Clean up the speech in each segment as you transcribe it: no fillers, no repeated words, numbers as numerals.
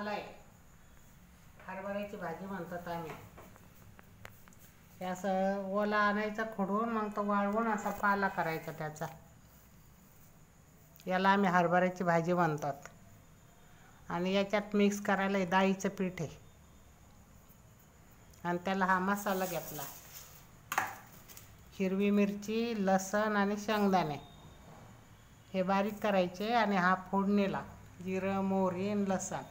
पाला आहे, हरभऱ्याची भाजी म्हणतात आम्ही. हे असं ओला आणायचा खोडून, मग तो वाळवून असा पाला करायचा त्याचा. याला आम्ही हरभऱ्याची भाजी म्हणतात. आणि याच्यात मिक्स करायला हे डाळीचं पीठ आहे. आणि त्याला हा मसाला घेतला, हिरवी मिरची, लसण आणि शेंगदाणे हे बारीक करायचे. आणि हा फोडणीला जिरं, मोहरी आणि लसण.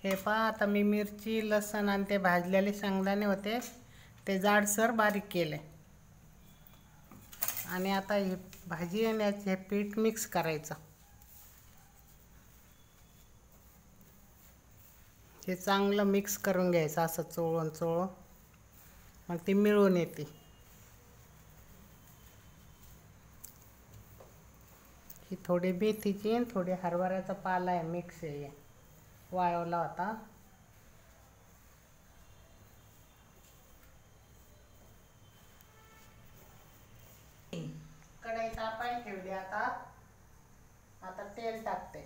हे पहा आता मी मिरची, लसण आणि ते भाजलेले शेंगदाणे होते ते जाडसर बारीक केले. आणि आता ही भाजी आणि हे पीठ मिक्स करायचं. हे चांगलं मिक्स करून घ्यायचं असं चोळून मग ती मिळून येते. ही थोडी मेथीची आणि थोडी हरभऱ्याचा पाला आहे, मिक्स आहे, वाळवला होता. कढई तापायला ठेवली. आता तेल टाकते.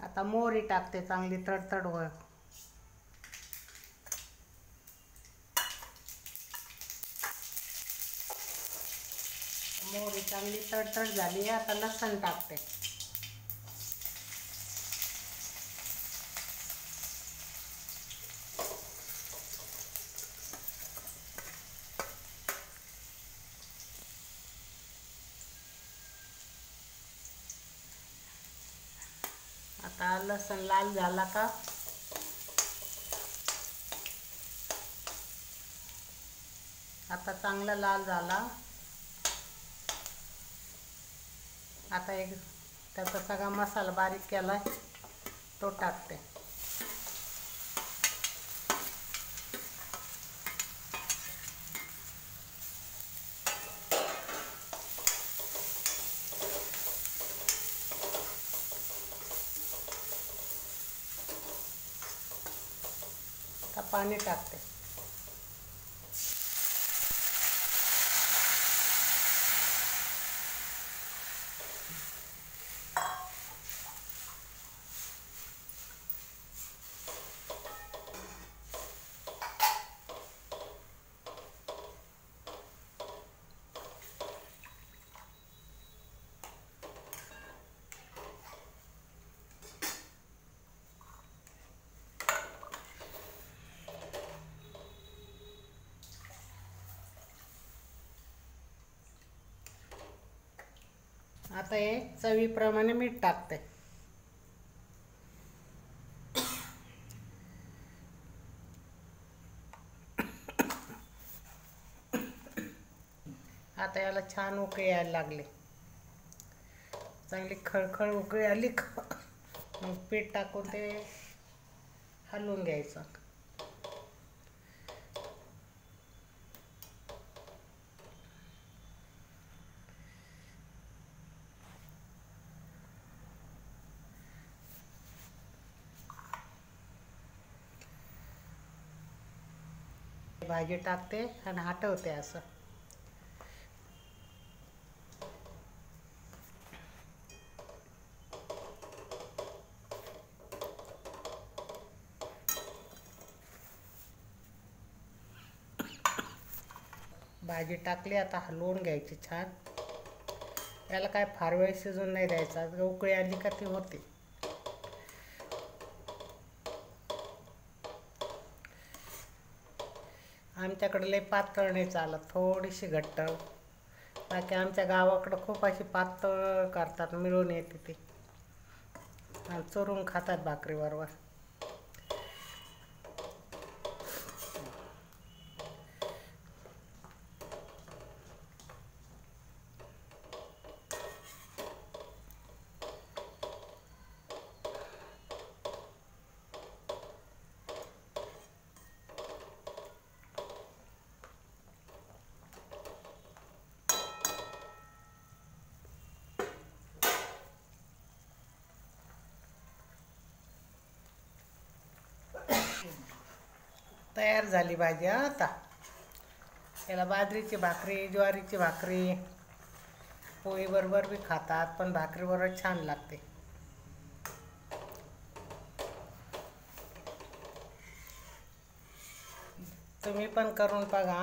आता मोहरी टाकते, चांगली तडतड होय. मोहरी चांगली तडतड झाली. आता लसण टाकते. आता लसण लाल झाला का आता चांगला लाल झाला. आता त्याचा सगळा मसाला बारीक केला तो टाकते. आता पाणी टाकते. आता हे चवीप्रमाणे मीठ टाकते. आता याला छान उकळी यायला लागली. चांगली खळखळ उकळी आली का मग पीठ टाकून ते हलवून घ्यायचं. भाजी टाकते आणि हटवते असं. भाजी टाकली, आता हलवून घ्यायची छान. याला काय फार वेळ शिजून नाही द्यायचा, उकळी आली का ती होते. आमच्याकडे लय पातळ नाही चालत, थोडीशी घट्ट. बाकी आमच्या गावाकडं खूप अशी पातळ करतात, मिळून येते ती आणि चुरून खातात भाकरीबरोबर. तयार झाली भाजी. आता याला बाजरीची भाकरी, ज्वारीची भाकरी, पोळी बरोबर बी खातात, पण भाकरी बरोबर छान लागते. तुम्ही पण करून बघा.